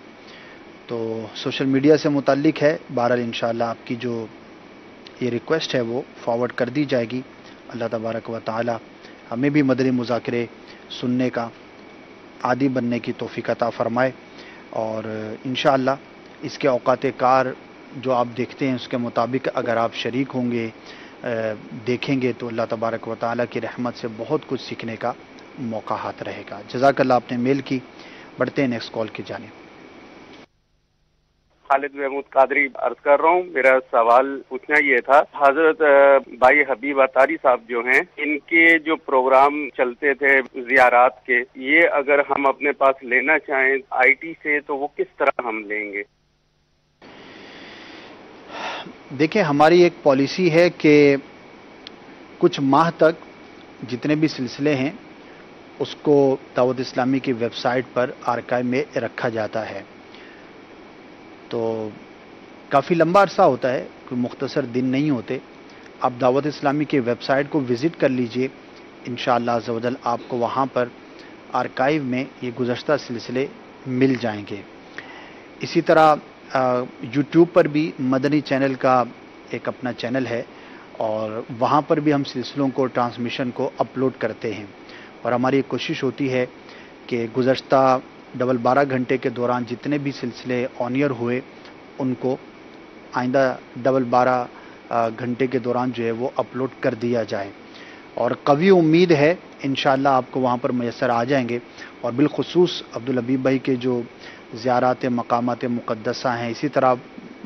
تو سوشل میڈیا سے متعلق ہے، بہرحال انشاءاللہ آپ کی جو یہ ریکویسٹ ہے وہ فارورڈ کر دی جائے گی. اللہ تبارک و تعالی ہمیں بھی مدنی مذاکرے سننے کا عادی بننے کی توفیق عطا فرمائے، اور انشاءاللہ اس کے اوقات کار جو آپ دیکھتے ہیں اس کے مطابق اگر آپ شریک ہوں گے، دیکھیں گے تو اللہ تبارک و تعالیٰ کی رحمت سے بہت کچھ سیکھنے کا موقع ہاتھ رہے گا. جزاک اللہ آپ نے میل کی. بڑھتے ہیں نیکسٹ کال کی جانب. خالد محمود قادری عرض کر رہا ہوں. میرا سوال پوچھنا یہ تھا، حضرت بھائی حبیب اتاری صاحب جو ہیں، ان کے جو پروگرام چلتے تھے زیارات کے، یہ اگر ہم اپنے پاس لینا چاہیں آئی ٹی سے تو وہ کس طرح ہم لیں گے؟ دیکھیں، ہماری ایک پالیسی ہے کہ کچھ ماہ تک جتنے بھی سلسلے ہیں اس کو دعوت اسلامی کی ویب سائٹ پر آرکائیو میں رکھا جاتا ہے. تو کافی لمبا عرصہ ہوتا ہے، کوئی مختصر دن نہیں ہوتے. آپ دعوت اسلامی کی ویب سائٹ کو وزٹ کر لیجئے، انشاءاللہ عز و جل آپ کو وہاں پر آرکائیو میں یہ گزشتہ سلسلے مل جائیں گے. اسی طرح یوٹیوب پر بھی مدنی چینل کا ایک اپنا چینل ہے اور وہاں پر بھی ہم سلسلوں کو ٹرانسمیشن کو اپلوڈ کرتے ہیں، اور ہماری کوشش ہوتی ہے کہ گزشتہ 12 گھنٹے کے دوران جتنے بھی سلسلے آن ایئر ہوئے ان کو آئندہ 12 گھنٹے کے دوران جو ہے وہ اپلوڈ کر دیا جائے. اور قوی امید ہے انشاءاللہ آپ کو وہاں پر میسر آ جائیں گے. اور بالخصوص عبدالحبیب بھائی کے جو زیارات مقامات مقدسہ ہیں، اسی طرح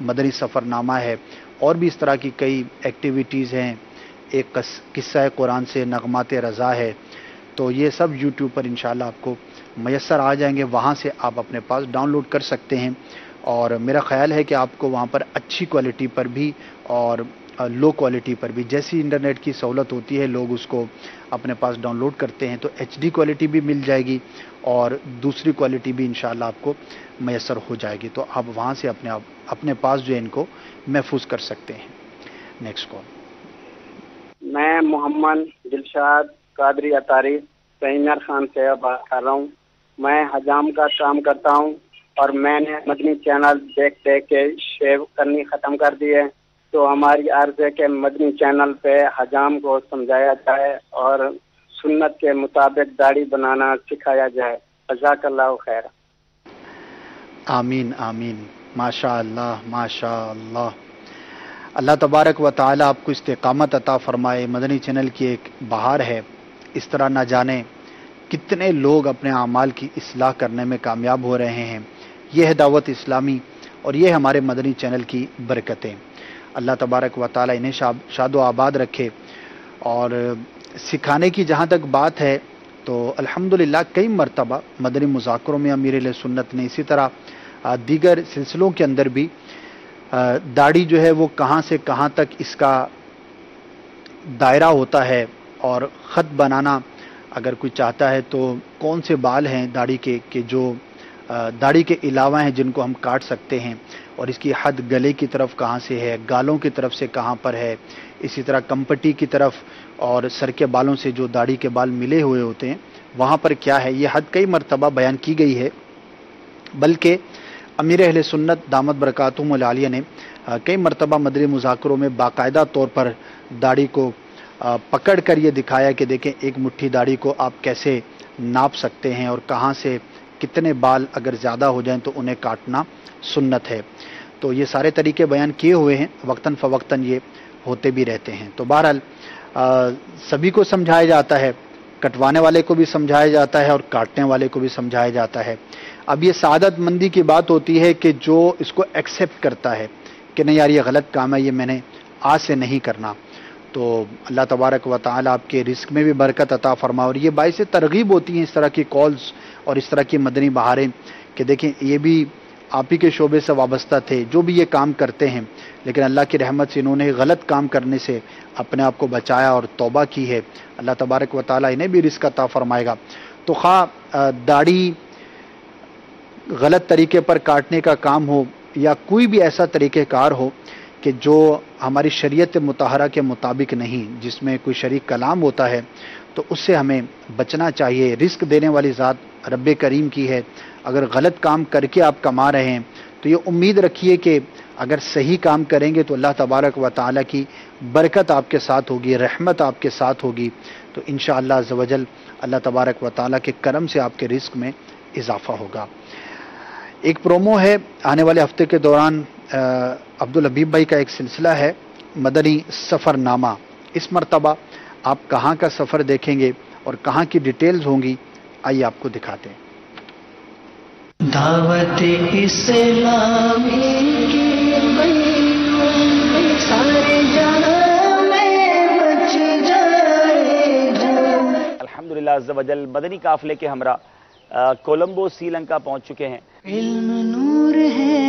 مدنی سفر نامہ ہے، اور بھی اس طرح کی کئی ایکٹیویٹیز ہیں، ایک قصہ قرآن سے نغمات رضا ہے، تو یہ سب یوٹیوب پر انشاءاللہ آپ کو میسر آ جائیں گے. وہاں سے آپ اپنے پاس ڈاؤن لوڈ کر سکتے ہیں. اور میرا خیال ہے کہ آپ کو وہاں پر اچھی کوالٹی پر بھی اور لو کوالٹی پر بھی، جیسی انٹرنیٹ کی سہولت ہوتی ہے لوگ اس کو اپنے پاس ڈاؤن لوڈ کرتے ہیں، تو ایچ ڈی کوالٹی بھی مل جائے گی اور دوسری کوالٹی بھی انشاءاللہ آپ کو میسر ہو جائے گی. تو آپ وہاں سے اپنے پاس جو ہے ان کو محفوظ کر سکتے ہیں. Next call. میں محمد دلشاد قادری اتاری سینر خان سے بات کر رہا ہوں. میں حجام کا کام کرتا ہوں اور میں نے مدنی چینل دیکھ کے شیو کرنی ختم کر دی ہے. تو ہماری عرض ہے کہ مدنی چینل پہ حجام کو سمجھایا جائے اور سنت کے مطابق داڑھی بنانا سکھایا جائے. جزاک اللہ خیر. آمین آمین. ماشاء اللہ ماشاء اللہ. اللہ تبارک و تعالی آپ کو استقامت عطا فرمائے. مدنی چینل کی ایک بہار ہے، اس طرح نہ جانے کتنے لوگ اپنے اعمال کی اصلاح کرنے میں کامیاب ہو رہے ہیں. یہ ہے دعوت اسلامی اور یہ ہمارے مدنی چینل کی برکتیں. اللہ تبارک و تعالی انہیں شاد و آباد رکھے. اور سکھانے کی جہاں تک بات ہے تو الحمدللہ کئی مرتبہ مدنی مذاکروں میں امیر اہل سنت نے، اسی طرح دیگر سلسلوں کے اندر بھی داڑھی جو ہے وہ کہاں سے کہاں تک اس کا دائرہ ہوتا ہے، اور خط بنانا اگر کوئی چاہتا ہے تو کون سے بال ہیں داڑھی کے کہ جو داڑھی کے علاوہ ہیں جن کو ہم کاٹ سکتے ہیں، اور اس کی حد گلے کی طرف کہاں سے ہے، گالوں کی طرف سے کہاں پر ہے، اسی طرح کمپٹی کی طرف اور سر کے بالوں سے جو داڑھی کے بال ملے ہوئے ہوتے ہیں وہاں پر کیا ہے، یہ حد کئی مرتبہ بیان کی گئی ہے. بلکہ امیر اہل سنت دامت برکاتہم العالیہ نے کئی مرتبہ مدنی مذاکروں میں باقاعدہ طور پر داڑھی کو پکڑ کر یہ دکھایا کہ دیکھیں ایک مٹھی داڑھی کو آپ کیسے ناپ سکتے ہیں اور کہاں سے کتنے بال اگر زیادہ ہو جائیں تو انہیں کاٹنا سنت ہے. تو یہ سارے طریقے بیان کیے ہوئے ہیں، وقتاً فوقتاً یہ ہوتے بھی رہتے ہیں. تو بہرحال سبھی کو سمجھایا جاتا ہے، کٹوانے والے کو بھی سمجھایا جاتا ہے اور کاٹنے والے کو بھی سمجھایا جاتا ہے. اب یہ سعادت مندی کی بات ہوتی ہے کہ جو اس کو ایکسیپٹ کرتا ہے کہ نہیں یار یہ غلط کام ہے، یہ میں نے آج سے نہیں کرنا. تو اللہ تبارک و تعالی آپ کے رزق میں بھی برکت عطا فرمائے. اور یہ باعث ترغیب ہوتی ہیں اس طرح کی کالز اور اس طرح کی مدنی بہاریں کہ دیکھیں یہ بھی آپ ہی کے شعبے سے وابستہ تھے جو بھی یہ کام کرتے ہیں، لیکن اللہ کی رحمت سے انہوں نے غلط کام کرنے سے اپنے آپ کو بچایا اور توبہ کی ہے. اللہ تبارک و تعالی انہیں بھی رزق عطا فرمائے گا. تو خواہ داڑھی غلط طریقے پر کاٹنے کا کام ہو یا کوئی بھی ایسا طریقہ کار ہو کہ جو ہماری شریعت مطہرہ کے مطابق نہیں، جس میں کوئی شریک کلام ہوتا ہے، تو اس سے ہمیں بچنا چاہیے۔ رزق دینے والی ذات رب کریم کی ہے۔ اگر غلط کام کر کے آپ کما رہے ہیں تو یہ امید رکھیے کہ اگر صحیح کام کریں گے تو اللہ تبارک و تعالیٰ کی برکت آپ کے ساتھ ہوگی، رحمت آپ کے ساتھ ہوگی، تو انشاءاللہ عز و جل اللہ تبارک و تعالیٰ کے کرم سے آپ کے رزق میں اضافہ ہوگا۔ ایک پرومو ہے آنے والے ہفتے کے دوران عبدالحبیب بھائی کا ایک سلسلہ ہے مدنی سفر نامہ۔ اس مرتبہ آپ کہاں کا سفر دیکھیں گے اور کہاں کی ڈیٹیلز ہوں گی، آئیے آپ کو دکھاتے ہیں۔ دعوت اسلامی کی سارے جہاں میں بچ جائے جان۔ الحمدللہ عز و جل مدنی قافلے کے ہمراہ کولمبو سری لنکا پہنچ چکے ہیں۔ علم نور ہے،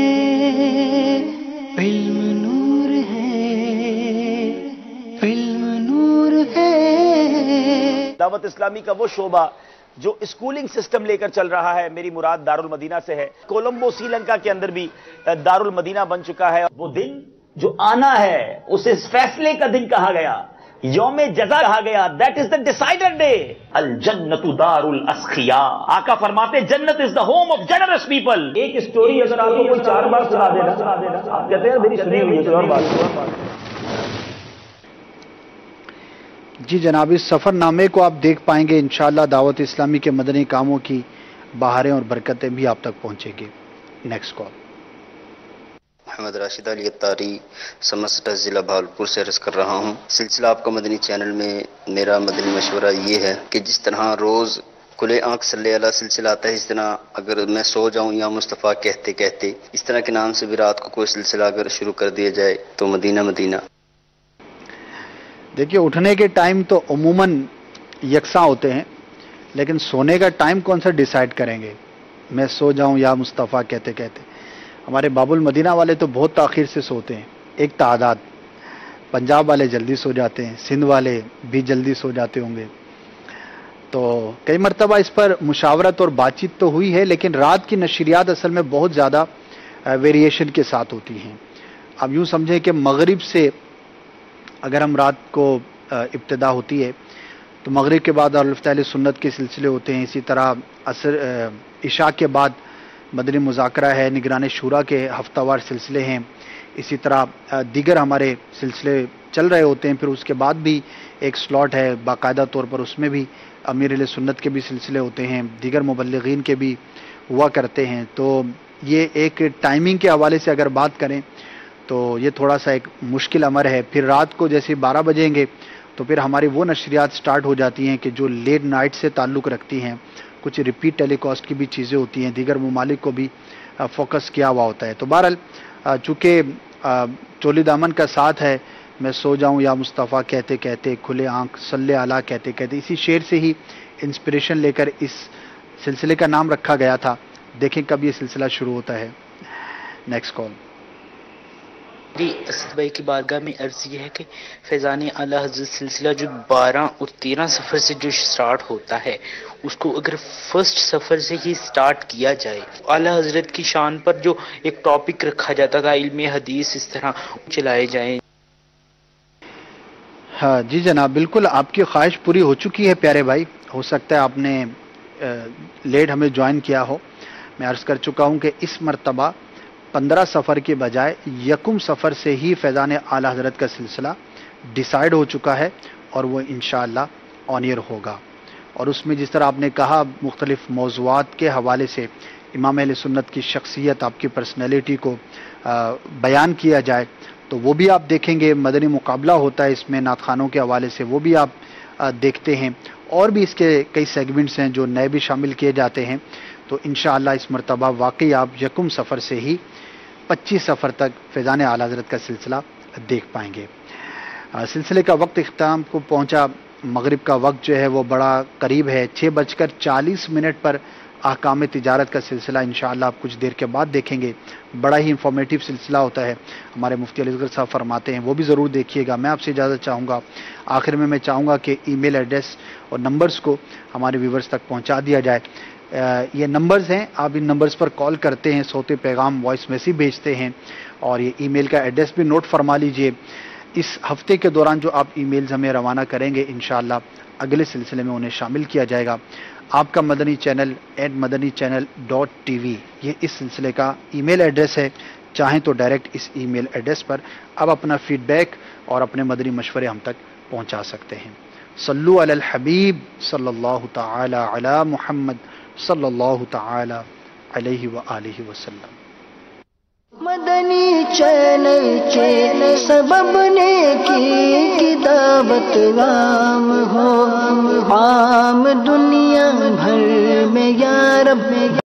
علم نور ہے، علم نور ہے۔ دعوت اسلامی کا وہ شعبہ جو اسکولنگ سسٹم لے کر چل رہا ہے، میری مراد دارالمدینہ سے ہے۔ کولمبو سری لنکا کے اندر بھی دارالمدینہ بن چکا ہے۔ وہ دن جو آنا ہے اسے فیصلے کا دن کہا گیا، یوم جزا کہا گیا۔ That is the decider day. الجنت دار الاسخیاء، آقا فرماتے جنت is the home of generous people. ایک اسٹوری اگر آپ کو کوئی 4 بار سنا دینا، آپ کہتے ہیں میری سنی ہوئی ہے اور بات۔ جی جناب، اس سفر نامے کو آپ دیکھ پائیں گے انشاءاللہ۔ دعوت اسلامی کے مدنی کاموں کی بہاریں اور برکتیں بھی آپ تک پہنچیں گی۔ Next call. محمد راشد علی اتاری سمسٹا ضلع بھاولپور سے عرض کر رہا ہوں۔ سلسلہ آپ کا مدنی چینل میں میرا مدنی مشورہ یہ ہے کہ جس طرح روز کھلے آنکھ صلی اللہ سلسلہ آتا ہے، اس طرح اگر میں سو جاؤں یا مصطفیٰ کہتے کہتے، اس طرح کے نام سے بھی رات کو کوئی سلسلہ اگر شروع کر دیا جائے تو مدینہ مدینہ۔ دیکھیے، اٹھنے کے ٹائم تو عموماً یکساں ہوتے ہیں، لیکن سونے کا ٹائم کون سا ڈیسائیڈ کریں گے؟ میں سو جاؤں یا مصطفیٰ کہتے کہتے۔ ہمارے باب المدینہ والے تو بہت تاخیر سے سوتے ہیں، ایک تعداد۔ پنجاب والے جلدی سو جاتے ہیں، سندھ والے بھی جلدی سو جاتے ہوں گے۔ تو کئی مرتبہ اس پر مشاورت اور بات چیت تو ہوئی ہے، لیکن رات کی نشریات اصل میں بہت زیادہ ویریشن کے ساتھ ہوتی ہیں۔ اب یوں سمجھیں کہ مغرب سے اگر ہم رات کو ابتدا ہوتی ہے تو مغرب کے بعد اہل سنت کے سلسلے ہوتے ہیں، اسی طرح عشاء کے بعد مدنی مذاکرہ ہے، نگران شورا کے ہفتہ وار سلسلے ہیں، اسی طرح دیگر ہمارے سلسلے چل رہے ہوتے ہیں۔ پھر اس کے بعد بھی ایک سلاٹ ہے باقاعدہ طور پر، اس میں بھی امیر اہل سنت کے بھی سلسلے ہوتے ہیں، دیگر مبلغین کے بھی ہوا کرتے ہیں۔ تو یہ ایک ٹائمنگ کے حوالے سے اگر بات کریں تو یہ تھوڑا سا ایک مشکل امر ہے۔ پھر رات کو جیسے 12 بجیں گے تو پھر ہماری وہ نشریات سٹارٹ ہو جاتی ہیں کہ جو لیٹ نائٹ سے تعلق رکھتی ہیں، کچھ ریپیٹ ٹیلی کاسٹ کی بھی چیزیں ہوتی ہیں، دیگر ممالک کو بھی فوکس کیا ہوا ہوتا ہے۔ تو بہرحال چونکہ چولی دامن کا ساتھ ہے، میں سو جاؤں یا مصطفیٰ کہتے کہتے، کھلے آنکھ صلی اللہ کہتے کہتے، اسی شعر سے ہی انسپریشن لے کر اس سلسلے کا نام رکھا گیا تھا۔ دیکھیں کب یہ سلسلہ شروع ہوتا ہے۔ Next call. جی، اسد بھائی کی بارگاہ میں عرض یہ ہے کہ فیضان اعلیٰ حضرت سلسلہ جو 12 اور 13 سفر سے جو سٹارٹ ہوتا ہے، اس کو اگر فرسٹ سفر سے ہی سٹارٹ کیا جائے، اعلیٰ حضرت کی شان پر جو ایک ٹاپک رکھا جاتا تھا علم حدیث، اس طرح چلائے جائیں۔ ہاں جی جناب، بالکل آپ کی خواہش پوری ہو چکی ہے پیارے بھائی۔ ہو سکتا ہے آپ نے لیٹ ہمیں جوائن کیا ہو۔ میں عرض کر چکا ہوں کہ اس مرتبہ 15 سفر کے بجائے یکم سفر سے ہی فیضان اعلیٰ حضرت کا سلسلہ ڈیسائیڈ ہو چکا ہے اور وہ انشاءاللہ آن ایئر ہوگا۔ اور اس میں جس طرح آپ نے کہا مختلف موضوعات کے حوالے سے امام اہل سنت کی شخصیت، آپ کی پرسنالٹی کو بیان کیا جائے تو وہ بھی آپ دیکھیں گے۔ مدنی مقابلہ ہوتا ہے اس میں نعت خوانوں کے حوالے سے، وہ بھی آپ دیکھتے ہیں۔ اور بھی اس کے کئی سیگمنٹس ہیں جو نئے بھی شامل کیے جاتے ہیں۔ تو انشاءاللہ اس مرتبہ واقعی آپ یکم سفر سے ہی 25 سفر تک فیضان اعلیٰ حضرت کا سلسلہ دیکھ پائیں گے۔ سلسلے کا وقت اختتام کو پہنچا، مغرب کا وقت جو ہے وہ بڑا قریب ہے۔ 6:40 پر احکام تجارت کا سلسلہ انشاءاللہ آپ کچھ دیر کے بعد دیکھیں گے۔ بڑا ہی انفارمیٹیو سلسلہ ہوتا ہے، ہمارے مفتی علی اصغر صاحب فرماتے ہیں، وہ بھی ضرور دیکھیے گا۔ میں آپ سے اجازت چاہوں گا، آخر میں چاہوں گا کہ ای میل ایڈریس اور نمبرز کو ہمارے ویورز تک پہنچا دیا جائے۔ یہ نمبرز ہیں، آپ ان نمبرز پر کال کرتے ہیں، صوتی پیغام وائس میسیج بھیجتے ہیں، اور یہ ای میل کا ایڈریس بھی نوٹ فرما لیجئے۔ اس ہفتے کے دوران جو آپ ای میلز ہمیں روانہ کریں گے انشاءاللہ اگلے سلسلے میں انہیں شامل کیا جائے گا۔ آپ کا مدنی چینل @madanichannel.tv یہ اس سلسلے کا ای میل ایڈریس ہے، چاہیں تو ڈائریکٹ اس ای میل ایڈریس پر آپ اپنا فیڈ بیک اور اپنے مدنی مشورے ہم تک پہنچا سکتے ہیں۔ صلو علی الحبیب صلی اللہ تعالی علی محمد صلی اللہ تعالی علیہ وآلہ وسلم۔ مدنی چینل کے سبب نیکی کی دعوت عام ہو، عام دنیا بھر میں یا رب۔